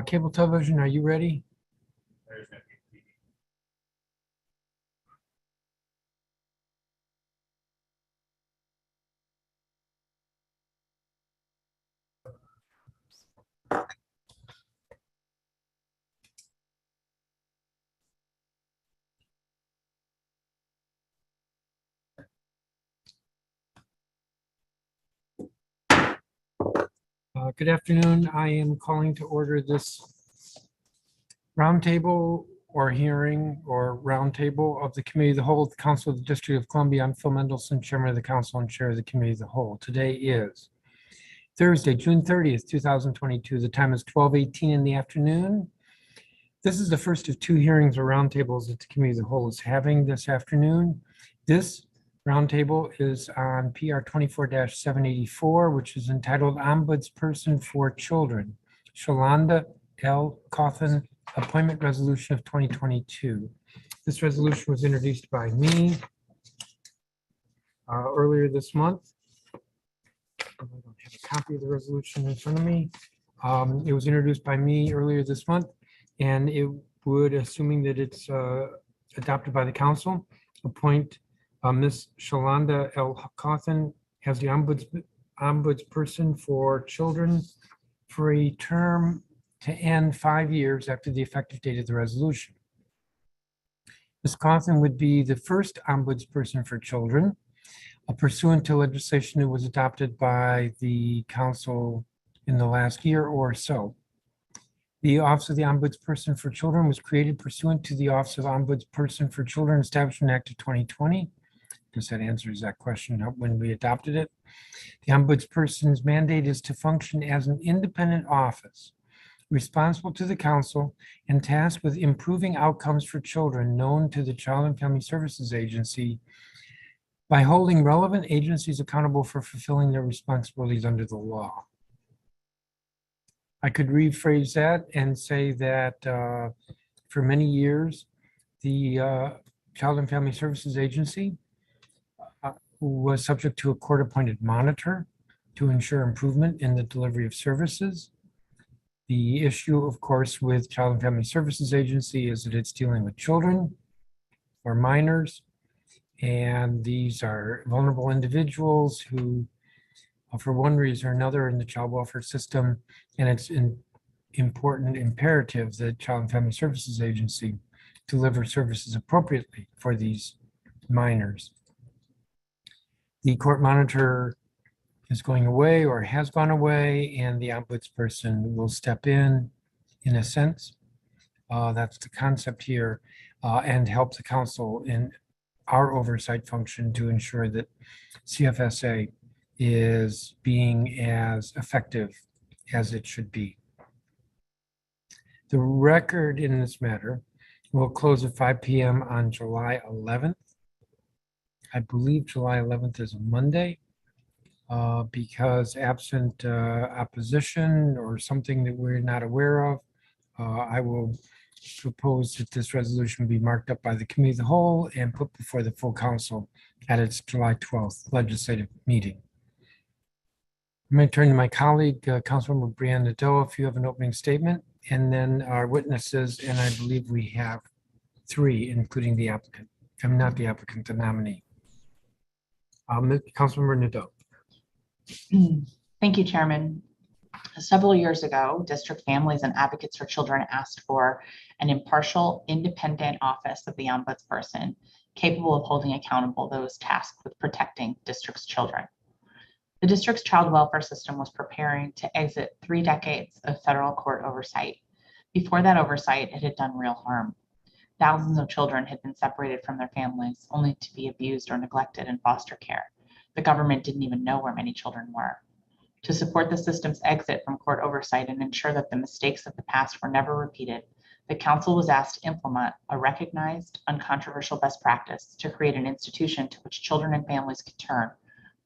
Cable television, are you ready? Good afternoon. I am calling to order this roundtable or hearing or roundtable of the Committee of the Whole of the Council of the District of Columbia. I'm Phil Mendelson, Chairman of the Council and Chair of the Committee of the Whole. Today is Thursday, June 30th, 2022. The time is 12:18 in the afternoon. This is the first of two hearings or roundtables that the Committee of the Whole is having this afternoon. This roundtable is on PR 24-784, which is entitled Ombudsperson for Children, Shalonda L. Cawthon Appointment Resolution of 2022. This resolution was introduced by me earlier this month. I don't have a copy of the resolution in front of me. It was introduced by me earlier this month, and it would, assuming that it's adopted by the council, appoint Ms. Shalonda L. Cawthon as the ombudsperson for children for a term to end 5 years after the effective date of the resolution. Ms. Cawthon would be the first ombudsperson for children pursuant to legislation that was adopted by the council in the last year or so. The Office of the Ombudsperson for Children was created pursuant to the Office of Ombudsperson for Children Establishment Act of 2020. I guess that answers that question when we adopted it. The Ombudsperson's mandate is to function as an independent office responsible to the council and tasked with improving outcomes for children known to the Child and Family Services Agency by holding relevant agencies accountable for fulfilling their responsibilities under the law. I could rephrase that and say that for many years, the Child and Family Services Agency was subject to a court-appointed monitor to ensure improvement in the delivery of services. The issue, of course, with Child and Family Services Agency is that it's dealing with children or minors, and these are vulnerable individuals who, for one reason or another, in the child welfare system, and it's important imperative that Child and Family Services Agency deliver services appropriately for these minors. The court monitor is going away or has gone away, and the ombudsperson will step in a sense. That's the concept here, and help the council in our oversight function to ensure that CFSA is being as effective as it should be. The record in this matter will close at 5 p.m. on July 11th. I believe July 11th is a Monday, because absent opposition or something that we're not aware of, I will propose that this resolution be marked up by the Committee of the Whole and put before the full council at its July 12th legislative meeting. I'm going to turn to my colleague, Councilmember Brianna Nadeau, if you have an opening statement, and then our witnesses, and I believe we have 3, including the applicant. I'm not the applicant, the nominee. Councilmember Nadeau. Thank you, Chairman. Several years ago, district families and advocates for children asked for an impartial, independent office of the ombudsperson capable of holding accountable those tasked with protecting district's children. The district's child welfare system was preparing to exit 3 decades of federal court oversight. Before that oversight, it had done real harm. Thousands of children had been separated from their families only to be abused or neglected in foster care. The government didn't even know where many children were. To support the system's exit from court oversight and ensure that the mistakes of the past were never repeated, the council was asked to implement a recognized, uncontroversial best practice to create an institution to which children and families could turn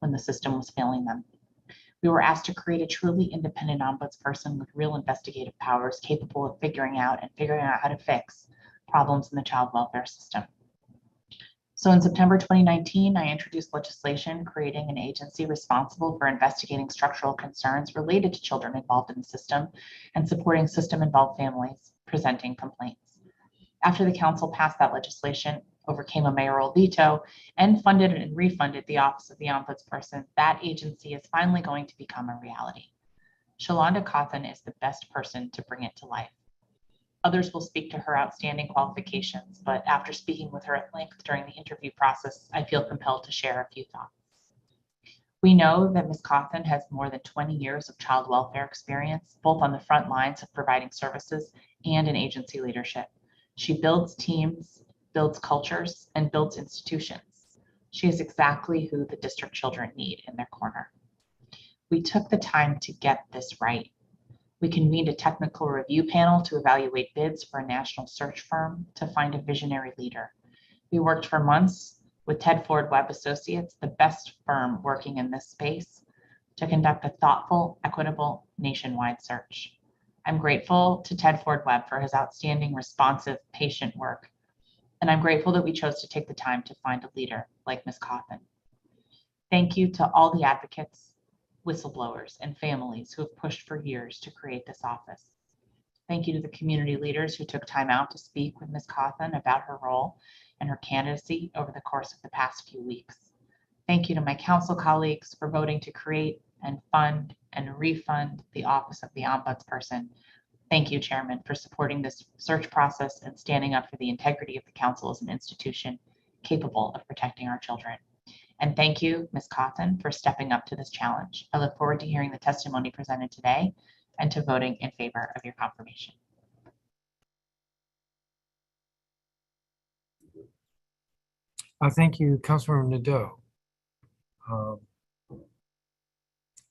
when the system was failing them. We were asked to create a truly independent ombudsperson with real investigative powers capable of figuring out how to fix problems in the child welfare system. So in September 2019, I introduced legislation creating an agency responsible for investigating structural concerns related to children involved in the system and supporting system-involved families presenting complaints. After the council passed that legislation, overcame a mayoral veto, and funded and refunded the Office of the Ombudsperson, that agency is finally going to become a reality. Shalonda Cawthon is the best person to bring it to life. Others will speak to her outstanding qualifications, but after speaking with her at length during the interview process, I feel compelled to share a few thoughts. We know that Ms. Cawthon has more than 20 years of child welfare experience, both on the front lines of providing services and in agency leadership. She builds teams, builds cultures, and builds institutions. She is exactly who the district children need in their corner. We took the time to get this right. We convened a technical review panel to evaluate bids for a national search firm to find a visionary leader. We worked for months with Ted Ford Webb Associates, the best firm working in this space, to conduct a thoughtful, equitable, nationwide search. I'm grateful to Ted Ford Webb for his outstanding, responsive, patient work. And I'm grateful that we chose to take the time to find a leader like Ms. Cawthon. Thank you to all the advocates, whistleblowers, and families who have pushed for years to create this office. Thank you to the community leaders who took time out to speak with Ms. Cawthon about her role and her candidacy over the course of the past few weeks. Thank you to my council colleagues for voting to create and fund and refund the Office of the Ombudsperson. Thank you, Chairman, for supporting this search process and standing up for the integrity of the council as an institution capable of protecting our children. And thank you, Ms. Cawthon, for stepping up to this challenge. I look forward to hearing the testimony presented today and to voting in favor of your confirmation. Thank you, Councilmember Nadeau.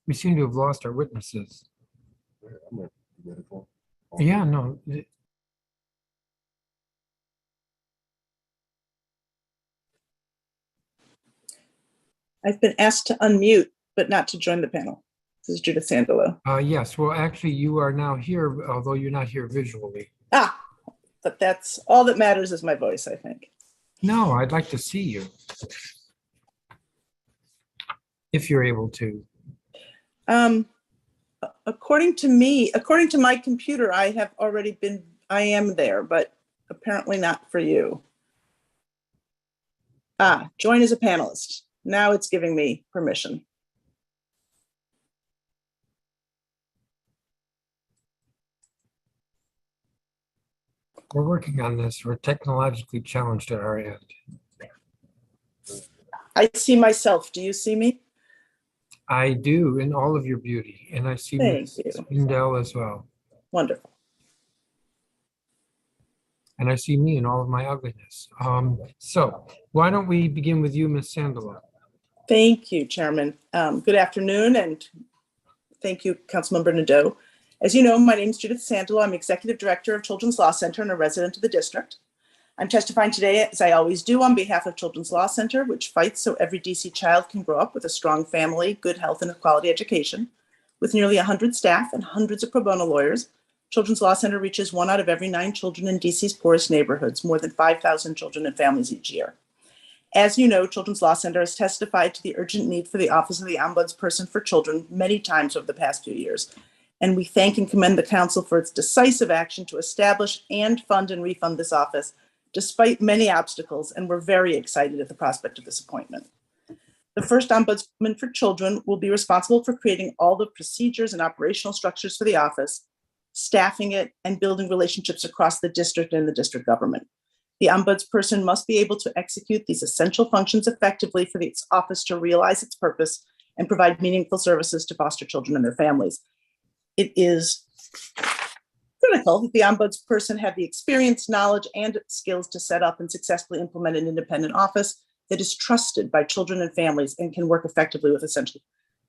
We seem to have lost our witnesses. Yeah, no. I've been asked to unmute, but not to join the panel. This is Judith Sandal. Yes, well, actually, you are now here, although you're not here visually. But that's all that matters is my voice, I think. No, I'd like to see you. If you're able to. According to my computer, I am there, but apparently not for you. Join as a panelist. Now it's giving me permission. We're working on this. We're technologically challenged at our end. I see myself. Do you see me? I do, in all of your beauty. And I see Ms. Sandal as well. Wonderful. And I see me in all of my ugliness. So why don't we begin with you, Ms. Sandal? Thank you, Chairman. Good afternoon, and thank you, Councilmember Nadeau. As you know, my name is Judith Sandal. I'm Executive Director of Children's Law Center and a resident of the district. I'm testifying today, as I always do, on behalf of Children's Law Center, which fights so every DC child can grow up with a strong family, good health, and a quality education. With nearly 100 staff and hundreds of pro bono lawyers, Children's Law Center reaches 1 out of every 9 children in DC's poorest neighborhoods, more than 5,000 children and families each year. As you know, Children's Law Center has testified to the urgent need for the Office of the Ombudsperson for Children many times over the past few years. And we thank and commend the Council for its decisive action to establish and fund and refund this office, despite many obstacles, and we're very excited at the prospect of this appointment. The first Ombudsman for Children will be responsible for creating all the procedures and operational structures for the office, staffing it, and building relationships across the district and the district government. The Ombudsperson must be able to execute these essential functions effectively for its office to realize its purpose and provide meaningful services to foster children and their families. It is critical that the Ombudsperson have the experience, knowledge, and skills to set up and successfully implement an independent office that is trusted by children and families and can work effectively with essential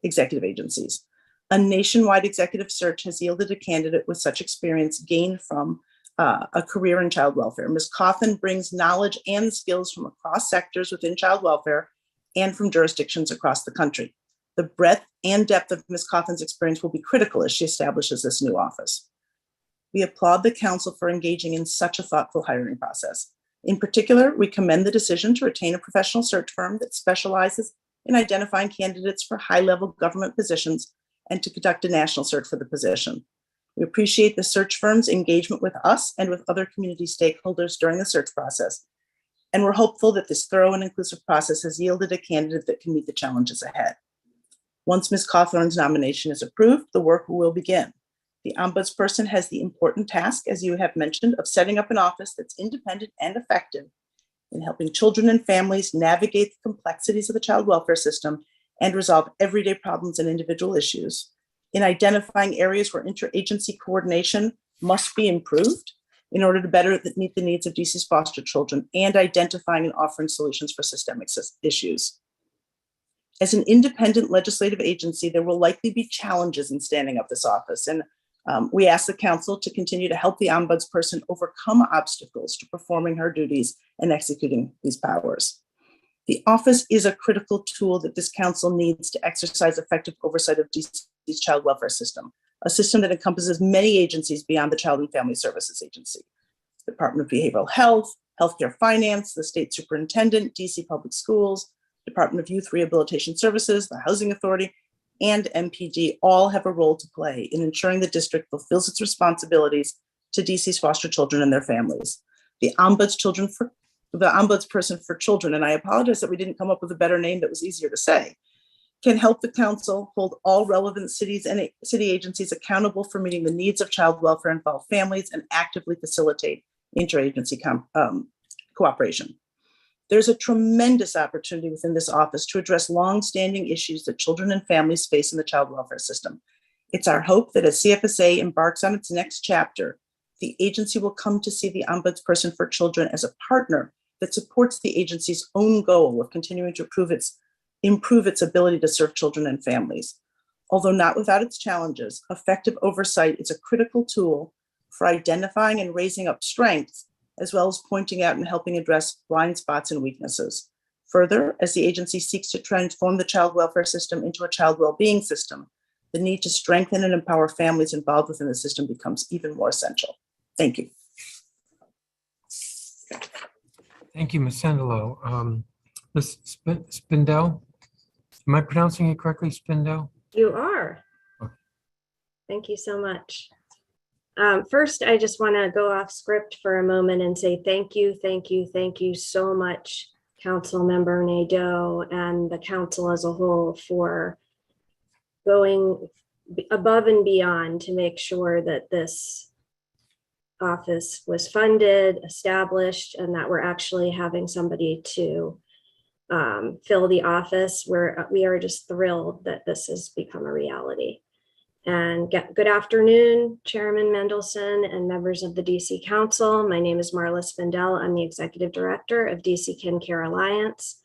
executive agencies. A nationwide executive search has yielded a candidate with such experience gained from a career in child welfare. Ms. Cawthon brings knowledge and skills from across sectors within child welfare and from jurisdictions across the country. The breadth and depth of Ms. Cawthon's experience will be critical as she establishes this new office. We applaud the Council for engaging in such a thoughtful hiring process. In particular, we commend the decision to retain a professional search firm that specializes in identifying candidates for high-level government positions and to conduct a national search for the position. We appreciate the search firm's engagement with us and with other community stakeholders during the search process, and we're hopeful that this thorough and inclusive process has yielded a candidate that can meet the challenges ahead. Once Ms. Cawthorn's nomination is approved, the work will begin. The Ombudsperson has the important task, as you have mentioned, of setting up an office that's independent and effective in helping children and families navigate the complexities of the child welfare system and resolve everyday problems and individual issues, in identifying areas where interagency coordination must be improved in order to better meet the needs of DC's foster children, and identifying and offering solutions for systemic issues. As an independent legislative agency, there will likely be challenges in standing up this office, and we ask the council to continue to help the Ombudsperson overcome obstacles to performing her duties and executing these powers. The office is a critical tool that this council needs to exercise effective oversight of DC's child welfare system, a system that encompasses many agencies beyond the Child and Family Services Agency: Department of Behavioral Health, Healthcare Finance, the State Superintendent, DC Public Schools, Department of Youth Rehabilitation Services, the Housing Authority, and MPD all have a role to play in ensuring the district fulfills its responsibilities to DC's foster children and their families. The Ombudsperson for Children, and I apologize that we didn't come up with a better name that was easier to say, can help the council hold all relevant cities and city agencies accountable for meeting the needs of child welfare involved families and actively facilitate interagency cooperation. There's a tremendous opportunity within this office to address long-standing issues that children and families face in the child welfare system. It's our hope that as CFSA embarks on its next chapter, the agency will come to see the Ombudsperson for Children as a partner that supports the agency's own goal of continuing to improve its ability to serve children and families. Although not without its challenges, effective oversight is a critical tool for identifying and raising up strengths, as well as pointing out and helping address blind spots and weaknesses. Further, as the agency seeks to transform the child welfare system into a child well-being system, the need to strengthen and empower families involved within the system becomes even more essential. Thank you. Thank you, Ms. Sandalo. Ms. Spindell, am I pronouncing it correctly, Spindell? You are. Okay. Thank you so much. First, I just want to go off script for a moment and say thank you so much, Councilmember Nadeau and the council as a whole, for going above and beyond to make sure that this office was funded, established, and that we're actually having somebody to fill the office. We are just thrilled that this has become a reality. And good afternoon, Chairman Mendelson and members of the DC Council. My name is Marla Spindell. I'm the Executive Director of DC Kin Care Alliance.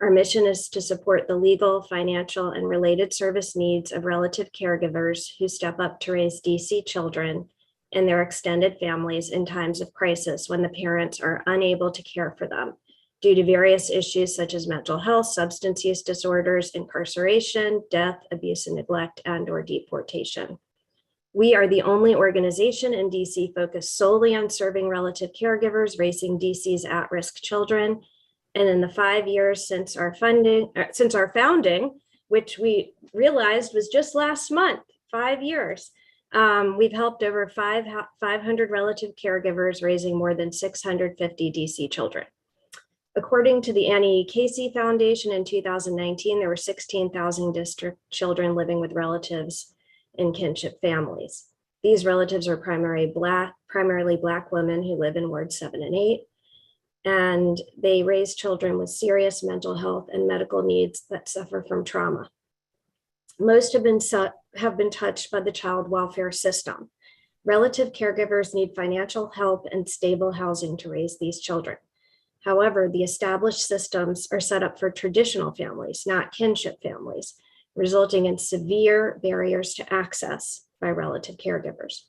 Our mission is to support the legal, financial, and related service needs of relative caregivers who step up to raise DC children and their extended families in times of crisis when the parents are unable to care for them due to various issues such as mental health, substance use disorders, incarceration, death, abuse and neglect, and/or deportation. We are the only organization in DC focused solely on serving relative caregivers raising DC's at-risk children. And in the 5 years since our founding, which we realized was just last month, 5 years, we've helped over 500 relative caregivers raising more than 650 DC children. According to the Annie Casey Foundation in 2019, there were 16,000 district children living with relatives in kinship families. These relatives are primarily Black women who live in Wards 7 and 8, and they raise children with serious mental health and medical needs that suffer from trauma. Most have been touched by the child welfare system. Relative caregivers need financial help and stable housing to raise these children. However, the established systems are set up for traditional families, not kinship families, resulting in severe barriers to access by relative caregivers.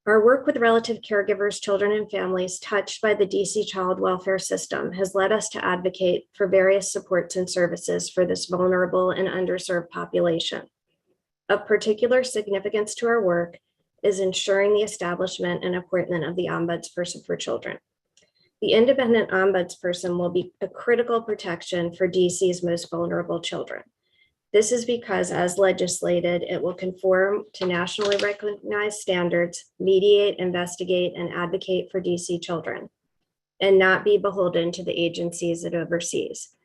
Our work with relative caregivers, children, and families touched by the DC child welfare system has led us to advocate for various supports and services for this vulnerable and underserved population. Of particular significance to our work is ensuring the establishment and appointment of the Ombudsperson for Children. The independent ombudsperson will be a critical protection for DC's most vulnerable children. This is because, as legislated, it will conform to nationally recognized standards, mediate, investigate, and advocate for DC children, and not be beholden to the agencies it oversees.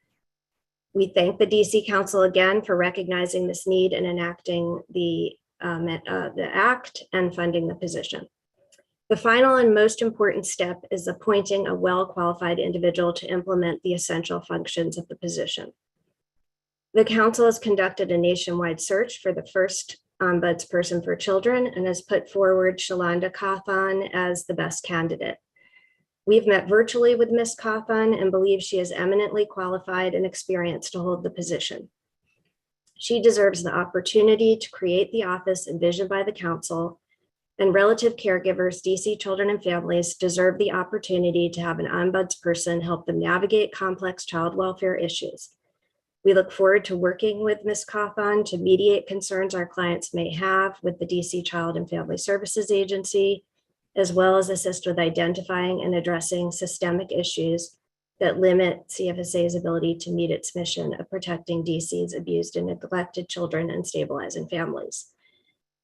We thank the DC Council again for recognizing this need and enacting the act and funding the position. The final and most important step is appointing a well-qualified individual to implement the essential functions of the position. The council has conducted a nationwide search for the first ombudsperson for children and has put forward Shalonda Cawthon as the best candidate. We've met virtually with Ms. Cawthon and believe she is eminently qualified and experienced to hold the position. She deserves the opportunity to create the office envisioned by the council, and relative caregivers, DC children and families deserve the opportunity to have an ombudsperson help them navigate complex child welfare issues. We look forward to working with Ms. Cawthon to mediate concerns our clients may have with the DC Child and Family Services Agency, as well as assist with identifying and addressing systemic issues that limit CFSA's ability to meet its mission of protecting DC's abused and neglected children and stabilizing families.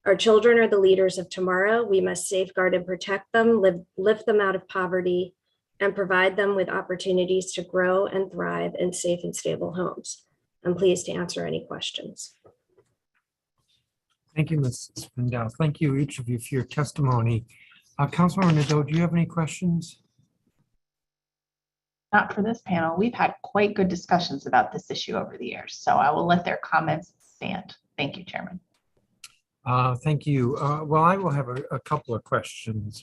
Our children are the leaders of tomorrow. We must safeguard and protect them, lift them out of poverty, and provide them with opportunities to grow and thrive in safe and stable homes. I'm pleased to answer any questions. Thank you, Ms. Sandal. Thank you, each of you, for your testimony. Councilmember Nadeau, do you have any questions? Not for this panel. We've had quite good discussions about this issue over the years, so I will let their comments stand. Thank you, Chairman. Thank you. Well, I will have a couple of questions.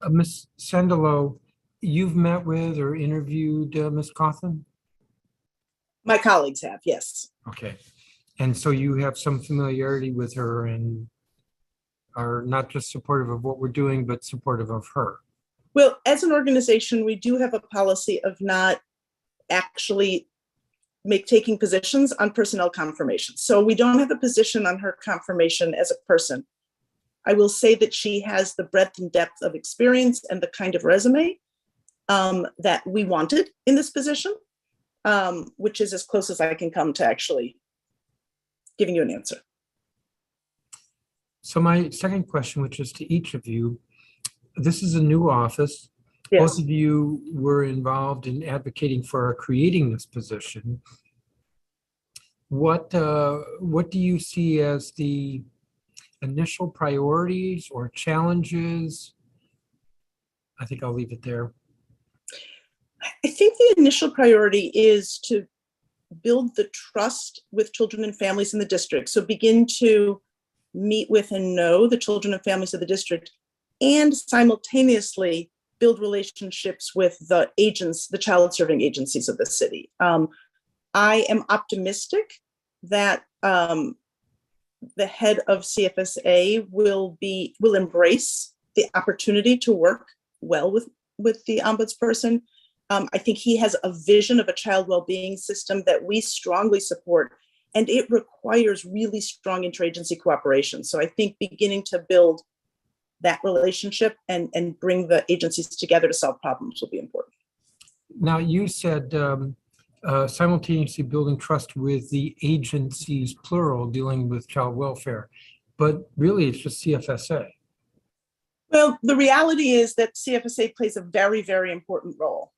Ms. Sandalo, you've met with or interviewed Ms. Cawthon? My colleagues have, yes. Okay. And so you have some familiarity with her and are not just supportive of what we're doing, but supportive of her. Well, as an organization, we do have a policy of not actually taking positions on personnel confirmation. So we don't have a position on her confirmation as a person. I will say that she has the breadth and depth of experience and the kind of resume that we wanted in this position, which is as close as I can come to actually giving you an answer. So my second question, which is to each of you, this is a new office. Yes. Both of you were involved in advocating for creating this position. What do you see as the initial priorities or challenges? I think I'll leave it there. I think the initial priority is to build the trust with children and families in the district. So begin to meet with and know the children and families of the district, and simultaneously build relationships with the agents, the child serving agencies of the city. I am optimistic that the head of CFSA will embrace the opportunity to work well with the ombudsperson. I think he has a vision of a child well-being system that we strongly support, and it requires really strong interagency cooperation. So I think beginning to build that relationship and bring the agencies together to solve problems will be important. Now, you said simultaneously building trust with the agencies, plural, dealing with child welfare, but really it's just CFSA. Well, the reality is that CFSA plays a very, very important role,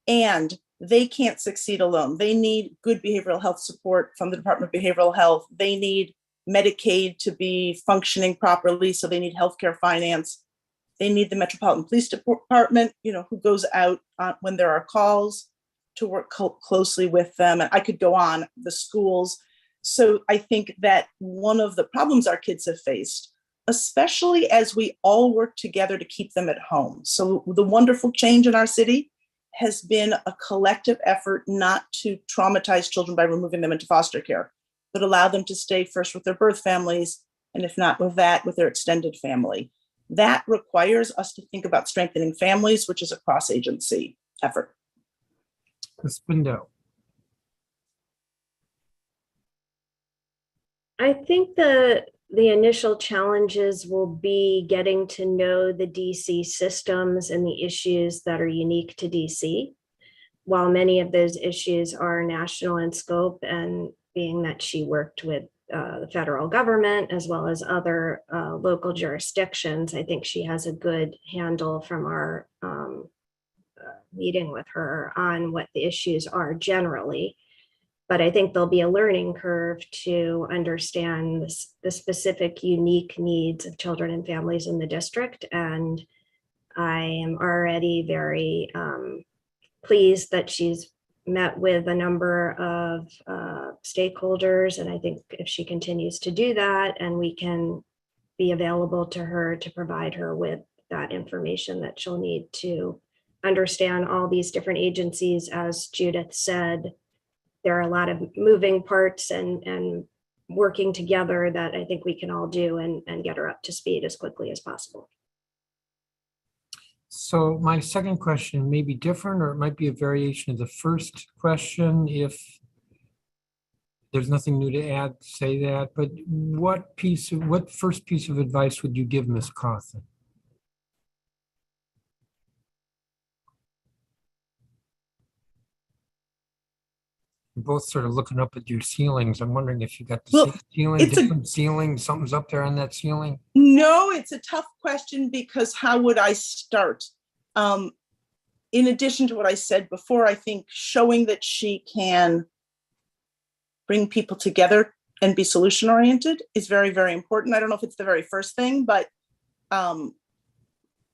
and they can't succeed alone. They need good behavioral health support from the Department of Behavioral Health. They need Medicaid to be functioning properly, so they need healthcare finance. They need the Metropolitan Police Department, who goes out when there are calls to work closely with them. And I could go on, the schools. So I think that one of the problems our kids have faced, especially as we all work together to keep them at home. So the wonderful change in our city has been a collective effort not to traumatize children by removing them into foster care, but allow them to stay first with their birth families, and if not with that, with their extended family. That requires us to think about strengthening families, which is a cross-agency effort. Ms. Spindell. I think the the initial challenges will be getting to know the DC systems and the issues that are unique to DC. While many of those issues are national in scope, and being that she worked with the federal government as well as other local jurisdictions, I think she has a good handle from our meeting with her on what the issues are generally. But I think there'll be a learning curve to understand the specific unique needs of children and families in the district. And I am already very pleased that she's met with a number of stakeholders. And I think if she continues to do that, and we can be available to her to provide her with that information that she'll need to understand all these different agencies, as Judith said, there are a lot of moving parts and working together that I think we can all do and get her up to speed as quickly as possible. So my second question may be different, or it might be a variation of the first question. If there's nothing new to add, say that. But what first piece of advice would you give Ms. Cawthon? You're both sort of looking up at your ceilings. I'm wondering if you got the Well, same ceiling, different ceiling, something's up there on that ceiling. No, it's a tough question because how would I start? In addition to what I said before, I think showing that she can bring people together and be solution oriented is very, very important. I don't know if it's the very first thing, but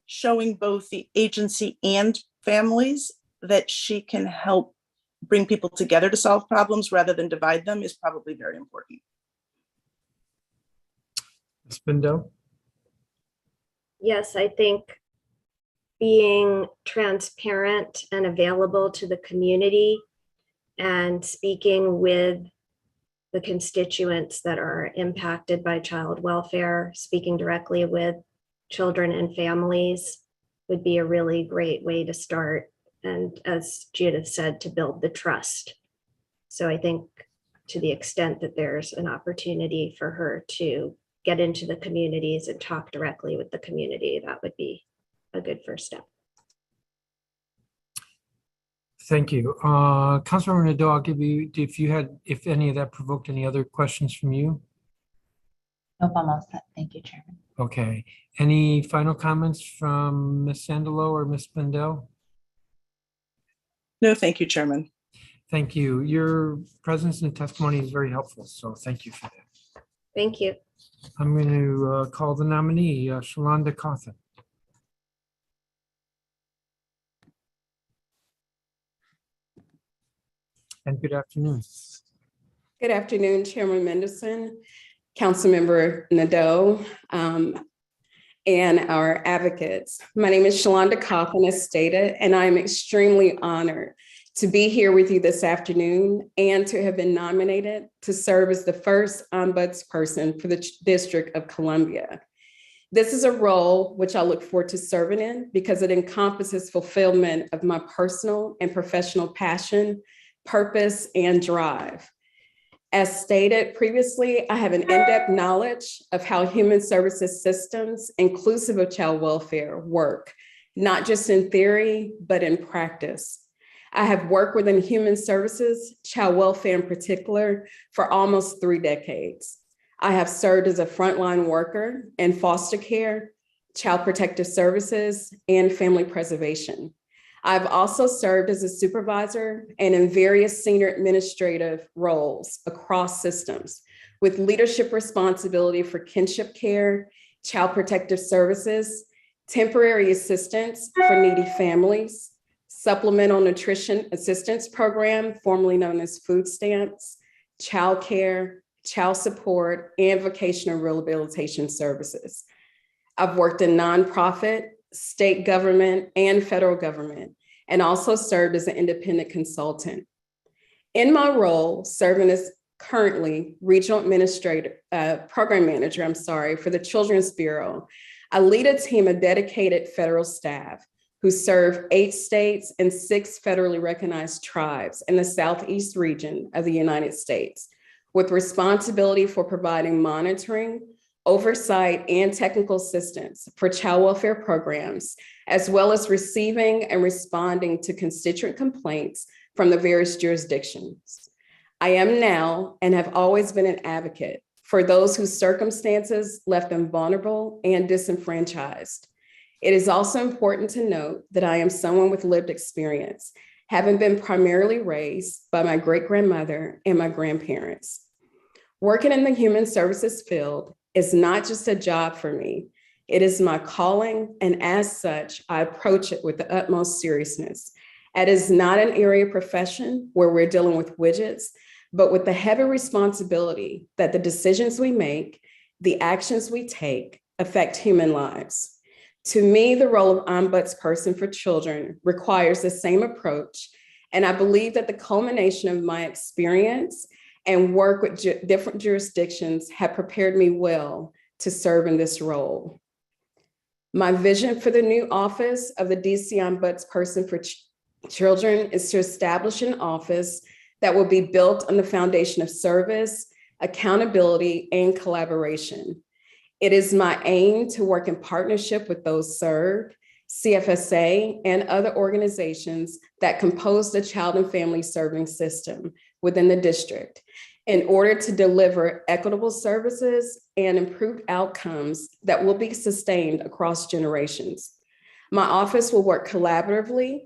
showing both the agency and families that she can help bring people together to solve problems rather than divide them is probably very important. Ms. Bindel? Yes, I think being transparent and available to the community and speaking with the constituents that are impacted by child welfare, speaking directly with children and families would be a really great way to start. And as Judith said, to build the trust. So I think to the extent that there's an opportunity for her to get into the communities and talk directly with the community, that would be a good first step. Thank you. Councilmember Nadeau, I'll give you, if any of that provoked any other questions from you? Nope, I'm all set. Thank you, Chairman. Okay. Any final comments from Ms. Sandalo or Ms. Bindel? No, thank you, Chairman. Thank you. Your presence and testimony is very helpful, so thank you for that. Thank you. I'm going to call the nominee, Shalonda Cawthon. And good afternoon. Good afternoon, Chairman Mendelson, Councilmember Nadeau, and our advocates. My name is Shalonda Cawthon, as stated, and I am extremely honored to be here with you this afternoon and to have been nominated to serve as the first Ombudsperson for the District of Columbia. This is a role which I look forward to serving in because it encompasses fulfillment of my personal and professional passion, purpose, and drive. As stated previously, I have an in-depth knowledge of how human services systems, inclusive of child welfare, work, not just in theory, but in practice. I have worked within human services, child welfare in particular, for almost 3 decades. I have served as a frontline worker in foster care, child protective services, and family preservation. I've also served as a supervisor and in various senior administrative roles across systems with leadership responsibility for kinship care, child protective services, temporary assistance for needy families, supplemental nutrition assistance program, formerly known as food stamps, child care, child support, and vocational rehabilitation services. I've worked in nonprofit, state government, and federal government, and also served as an independent consultant. In my role, serving as currently regional program manager, for the Children's Bureau, I lead a team of dedicated federal staff who serve 8 states and 6 federally recognized tribes in the Southeast region of the United States, with responsibility for providing monitoring, oversight, and technical assistance for child welfare programs, as well as receiving and responding to constituent complaints from the various jurisdictions. I am now and have always been an advocate for those whose circumstances left them vulnerable and disenfranchised. It is also important to note that I am someone with lived experience, having been primarily raised by my great-grandmother and my grandparents. Working in the human services field is not just a job for me, it is my calling, and as such, I approach it with the utmost seriousness. It is not an area of profession where we're dealing with widgets, but with the heavy responsibility that the decisions we make, the actions we take, affect human lives. To me, the role of Ombudsperson for children requires the same approach, and I believe that the culmination of my experience and work with different jurisdictions have prepared me well to serve in this role. My vision for the new office of the DC Ombudsperson for Children is to establish an office that will be built on the foundation of service, accountability, and collaboration. It is my aim to work in partnership with those served, CFSA, and other organizations that compose the child and family serving system within the district in order to deliver equitable services and improved outcomes that will be sustained across generations. My office will work collaboratively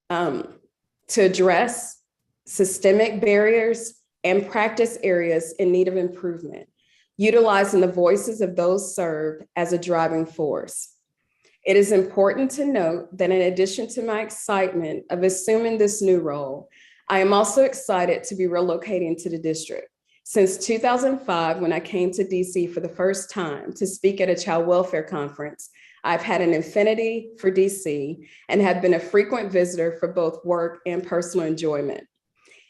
to address systemic barriers and practice areas in need of improvement, utilizing the voices of those served as a driving force. It is important to note that in addition to my excitement of assuming this new role, I am also excited to be relocating to the district. Since 2005, when I came to DC for the first time to speak at a child welfare conference, I've had an affinity for DC and have been a frequent visitor for both work and personal enjoyment.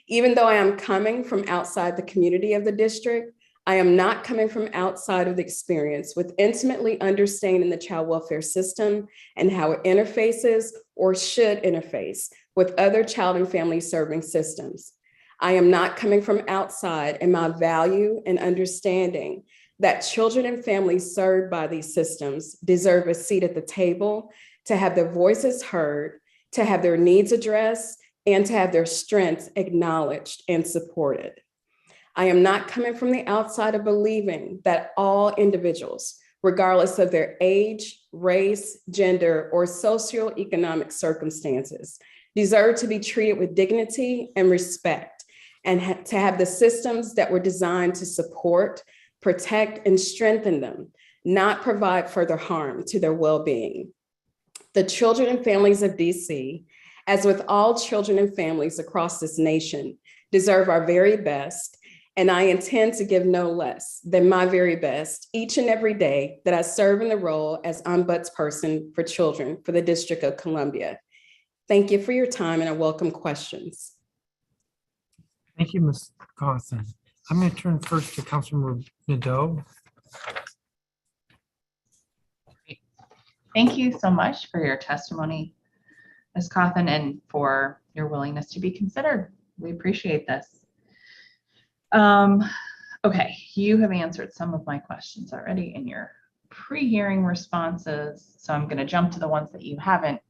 Even though I am coming from outside the community of the district, I am not coming from outside of the experience with intimately understanding the child welfare system and how it interfaces or should interface with other child and family serving systems. I am not coming from outside in my value and understanding that children and families served by these systems deserve a seat at the table, to have their voices heard, to have their needs addressed, and to have their strengths acknowledged and supported. I am not coming from the outside of believing that all individuals, regardless of their age, race, gender, or socioeconomic circumstances, deserve to be treated with dignity and respect, and to have the systems that were designed to support, protect, and strengthen them, not provide further harm to their well-being. The children and families of DC, as with all children and families across this nation, deserve our very best, and I intend to give no less than my very best each and every day that I serve in the role as Ombudsperson for Children for the District of Columbia. Thank you for your time, and I welcome questions. Thank you, Ms. Cawthon. I'm going to turn first to Councilmember Nadeau. Thank you so much for your testimony, Ms. Cawthon, and for your willingness to be considered. We appreciate this. Okay, you have answered some of my questions already in your pre-hearing responses, so I'm going to jump to the ones that you haven't.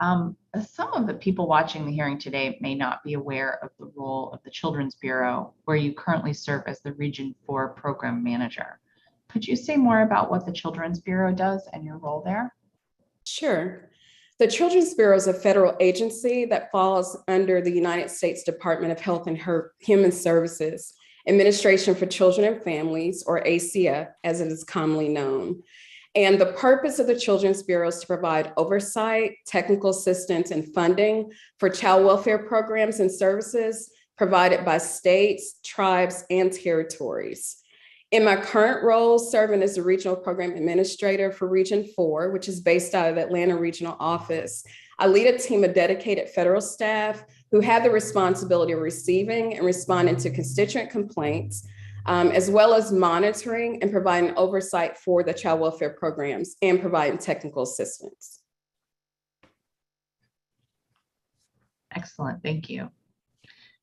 Some of the people watching the hearing today may not be aware of the role of the Children's Bureau, where you currently serve as the Region 4 Program Manager. Could you say more about what the Children's Bureau does and your role there? Sure. The Children's Bureau is a federal agency that falls under the United States Department of Health and Human Services, Administration for Children and Families, or ACF, as it is commonly known. And the purpose of the Children's Bureau is to provide oversight, technical assistance, and funding for child welfare programs and services provided by states, tribes, and territories. In my current role, serving as the Regional Program Administrator for Region 4, which is based out of the Atlanta Regional Office, I lead a team of dedicated federal staff who have the responsibility of receiving and responding to constituent complaints, as well as monitoring and providing oversight for the child welfare programs and providing technical assistance. Excellent, thank you.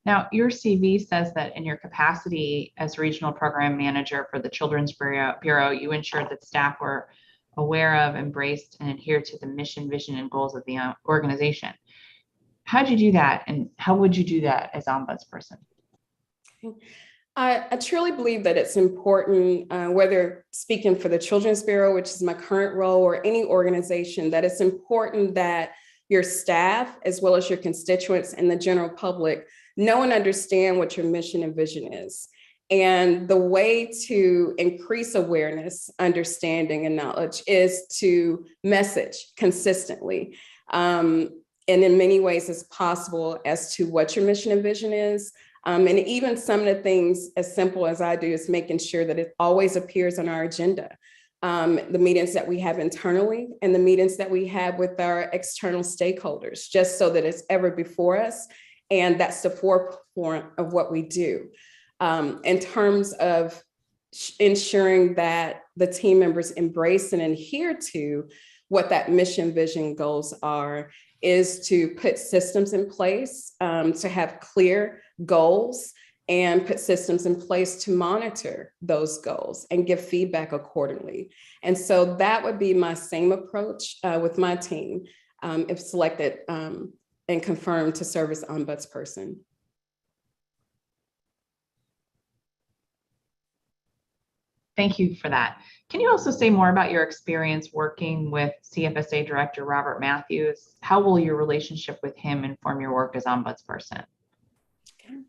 Now, your CV says that in your capacity as regional program manager for the Children's Bureau, you ensured that staff were aware of, embraced, and adhered to the mission, vision, and goals of the organization. How'd you do that, and how would you do that as ombudsperson? I truly believe that it's important, whether speaking for the Children's Bureau, which is my current role, or any organization, that it's important that your staff, as well as your constituents and the general public, know and understand what your mission and vision is. And the way to increase awareness, understanding, and knowledge is to message consistently. And in many ways as possible as to what your mission and vision is. And even some of the things as simple as I do is making sure that it always appears on our agenda. The meetings that we have internally and the meetings that we have with our external stakeholders, just so that it's ever before us. And that's the forefront of what we do. In terms of ensuring that the team members embrace and adhere to what that mission, vision, goals are, is to put systems in place, to have clear goals and put systems in place to monitor those goals and give feedback accordingly. And so that would be my same approach with my team if selected and confirmed to serve as ombudsperson. Thank you for that. Can you also say more about your experience working with CFSA Director Robert Matthews? How will your relationship with him inform your work as ombudsperson? Okay.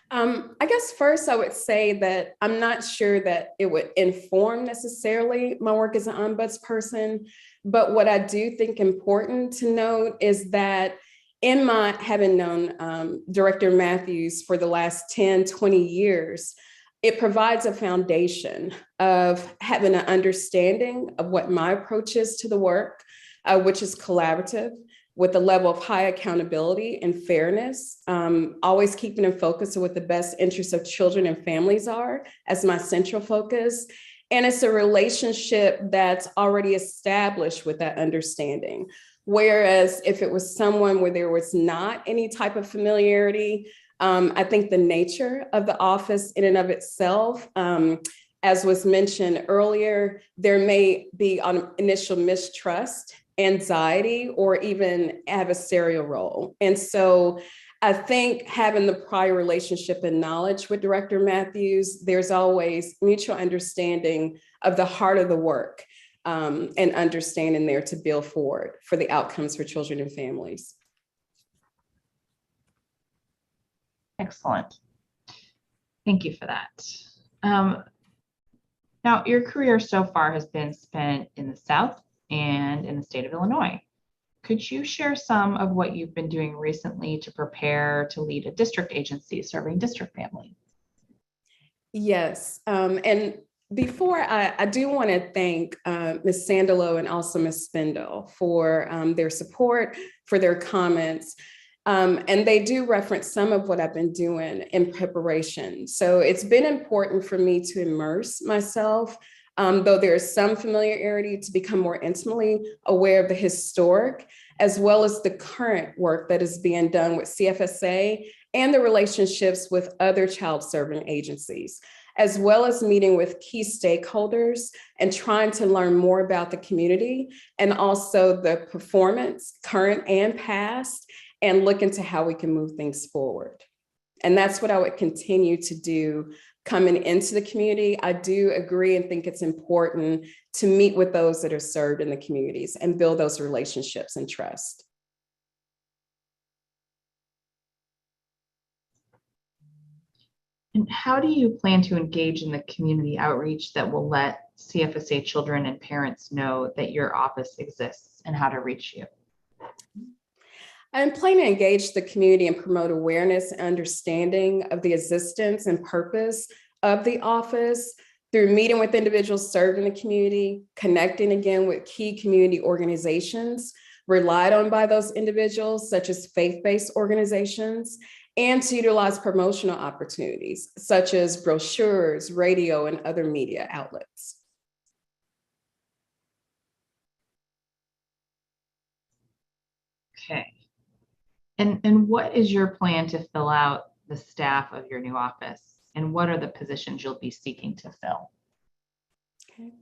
I guess first I would say that I'm not sure that it would inform necessarily my work as an ombudsperson, but what I do think important to note is that in my having known Director Matthews for the last 10, 20 years, it provides a foundation of having an understanding of what my approach is to the work, which is collaborative with a level of high accountability and fairness, always keeping in focus of what the best interests of children and families are as my central focus. And it's a relationship that's already established with that understanding. Whereas if it was someone where there was not any type of familiarity, I think the nature of the office in and of itself, as was mentioned earlier, there may be an initial mistrust, anxiety, or even adversarial role. And so I think having the prior relationship and knowledge with Director Matthews, there's always mutual understanding of the heart of the work and understanding there to build forward for the outcomes for children and families. Excellent. Thank you for that. Now, your career so far has been spent in the South and in the state of Illinois. Could you share some of what you've been doing recently to prepare to lead a district agency serving district families? Yes, and before I do want to thank Ms. Sandalo and also Ms. Spindle for their support, for their comments. And they do reference some of what I've been doing in preparation. So it's been important for me to immerse myself, though there is some familiarity, to become more intimately aware of the historic, as well as the current work that is being done with CFSA and the relationships with other child serving agencies, as well as meeting with key stakeholders and trying to learn more about the community and also the performance, current and past, and look into how we can move things forward. And that's what I would continue to do coming into the community. I do agree and think it's important to meet with those that are served in the communities and build those relationships and trust. And how do you plan to engage in the community outreach that will let CFSA children and parents know that your office exists and how to reach you? I'm planning to engage the community and promote awareness and understanding of the existence and purpose of the office through meeting with individuals served in the community, connecting again with key community organizations relied on by those individuals, such as faith-based organizations, and to utilize promotional opportunities, such as brochures, radio, and other media outlets. Okay. And what is your plan to fill out the staff of your new office? And what are the positions you'll be seeking to fill? Okay.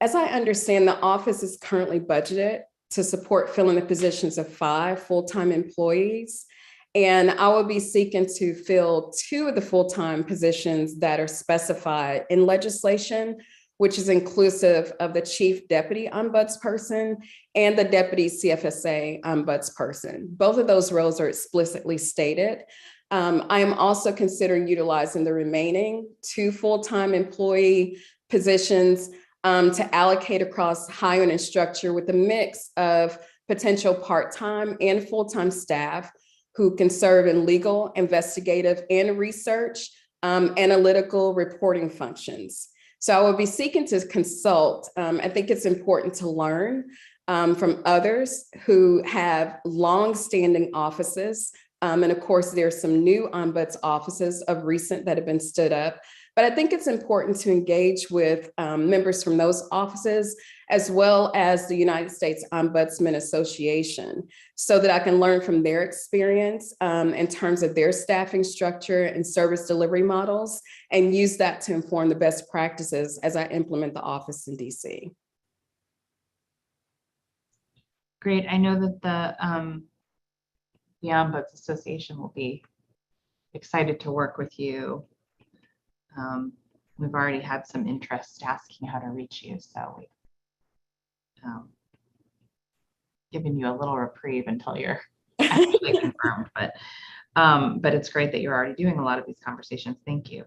As I understand, the office is currently budgeted to support filling the positions of 5 full-time employees. And I will be seeking to fill 2 of the full-time positions that are specified in legislation, which is inclusive of the Chief Deputy Ombudsperson and the Deputy CFSA Ombudsperson. Both of those roles are explicitly stated. I am also considering utilizing the remaining 2 full-time employee positions to allocate across hiring and structure with a mix of potential part-time and full-time staff who can serve in legal, investigative, and research, analytical reporting functions. So I will be seeking to consult. I think it's important to learn from others who have long-standing offices. And of course, there's some new ombuds offices of recent that have been stood up. But I think it's important to engage with members from those offices, as well as the United States Ombudsman Association, so that I can learn from their experience in terms of their staffing structure and service delivery models, and use that to inform the best practices as I implement the office in DC. Great. I know that the Ombuds Association will be excited to work with you. We've already had some interest asking how to reach you, so we've given you a little reprieve until you're actually confirmed. But it's great that you're already doing a lot of these conversations. Thank you.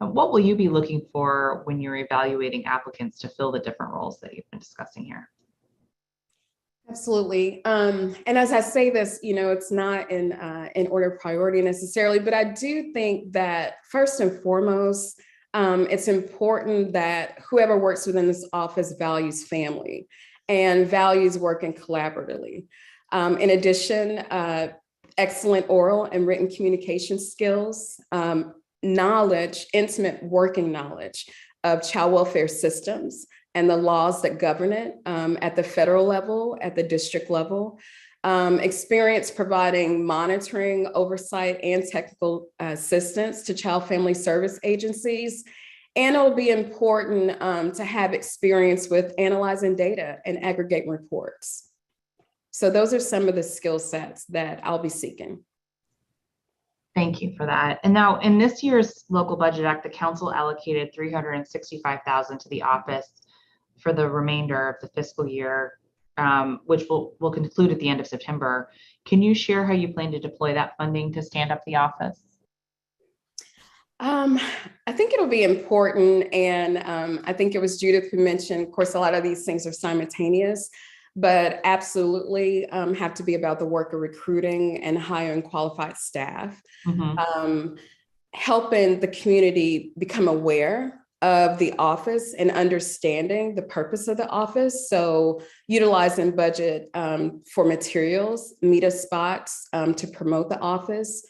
And what will you be looking for when you're evaluating applicants to fill the different roles that you've been discussing here? Absolutely. And as I say this, it's not in order of priority necessarily, but I do think that first and foremost, it's important that whoever works within this office values family and values working collaboratively. In addition, excellent oral and written communication skills, knowledge, intimate working knowledge of child welfare systems and the laws that govern it at the federal level, at the district level, experience providing monitoring, oversight, and technical assistance to child family service agencies. And it'll be important to have experience with analyzing data and aggregating reports. So those are some of the skill sets that I'll be seeking. Thank you for that. And now in this year's Local Budget Act, the council allocated $365,000 to the office for the remainder of the fiscal year, which will conclude at the end of September. Can you share how you plan to deploy that funding to stand up the office? I think it'll be important. And I think it was Judith who mentioned, of course, a lot of these things are simultaneous, but absolutely have to be about the work of recruiting and hiring qualified staff, helping the community become aware of the office and understanding the purpose of the office. So utilizing budget for materials, media spots to promote the office,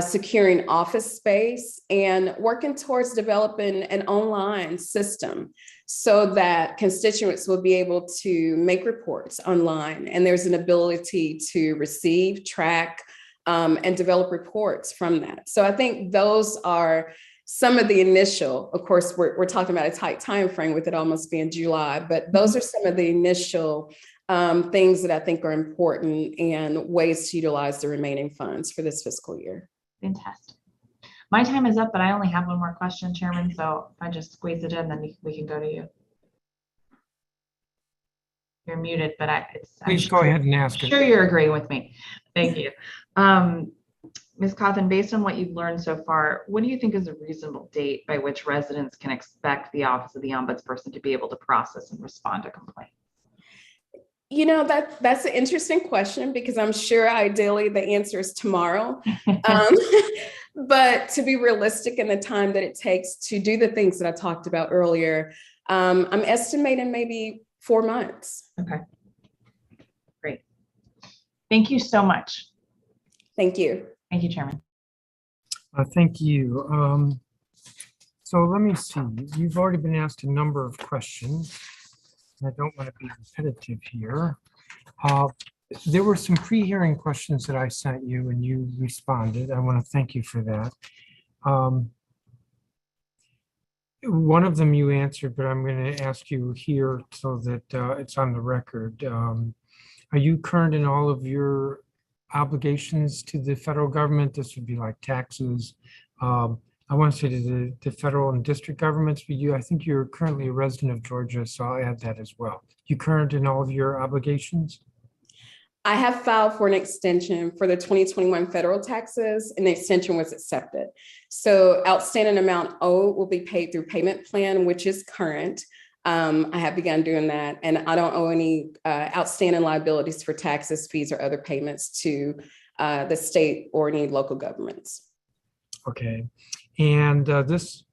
securing office space, and working towards developing an online system so that constituents will be able to make reports online. And there's an ability to receive, track, and develop reports from that. So I think those are some of the initial, of course, we're talking about a tight time frame with it almost being July, but those are some of the initial things that I think are important and ways to utilize the remaining funds for this fiscal year. Fantastic. My time is up, but I only have one more question, Chairman. So if I just squeeze it in, then we can go to you. You're muted, but Please go ahead and ask it. Sure, you're agreeing with me. Thank you. Ms. Cawthon, based on what you've learned so far, what do you think is a reasonable date by which residents can expect the Office of the Ombudsperson to be able to process and respond to complaints? That's an interesting question, because I'm sure ideally the answer is tomorrow. But to be realistic in the time that it takes to do the things that I talked about earlier, I'm estimating maybe 4 months. Okay. Great. Thank you so much. Thank you. Thank you, Chairman. Thank you. So let me see. You've already been asked a number of questions. I don't want to be repetitive here. There were some pre-hearing questions that I sent you and you responded. I want to thank you for that. One of them you answered, but I'm going to ask you here so that it's on the record. Are you current in all of your obligations to the federal government? This would be like taxes. I want to say to the federal and district governments, but I think you're currently a resident of Georgia, so I'll add that as well. You current in all of your obligations? I have filed for an extension for the 2021 federal taxes, and the extension was accepted. So outstanding amount owed will be paid through payment plan, which is current. I have begun doing that, and I don't owe any outstanding liabilities for taxes, fees, or other payments to the state or any local governments. Okay. And this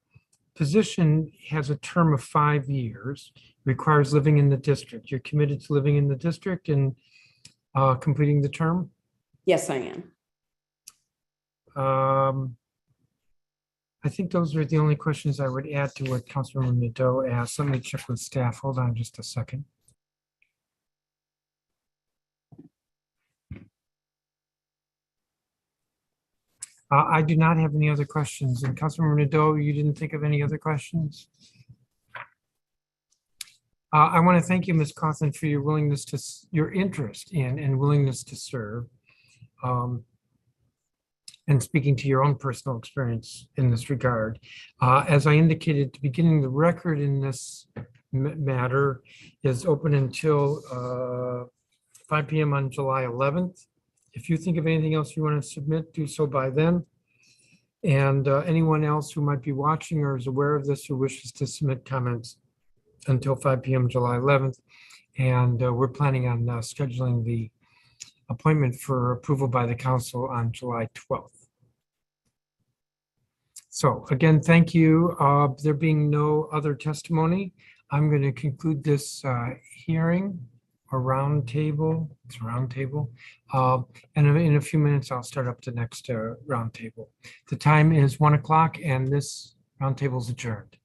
position has a term of 5 years, requires living in the district. You're committed to living in the district and completing the term? Yes, I am. I think those are the only questions I would add to what Councilmember Nadeau asked. Let me check with staff. Hold on just a second. I do not have any other questions. And Councilmember Nadeau, you didn't think of any other questions? I want to thank you, Ms. Cawthon, for your willingness to, your interest in and willingness to serve. And speaking to your own personal experience in this regard. As I indicated at the beginning, the record in this matter is open until 5 p.m. on July 11th. If you think of anything else you want to submit, do so by then. And anyone else who might be watching or is aware of this or wishes to submit comments until 5 p.m. July 11th. And we're planning on scheduling the appointment for approval by the council on July 12th. So again, thank you. There being no other testimony, I'm going to conclude this hearing or roundtable. It's a roundtable. And in a few minutes, I'll start up the next roundtable. The time is 1 o'clock and this roundtable is adjourned.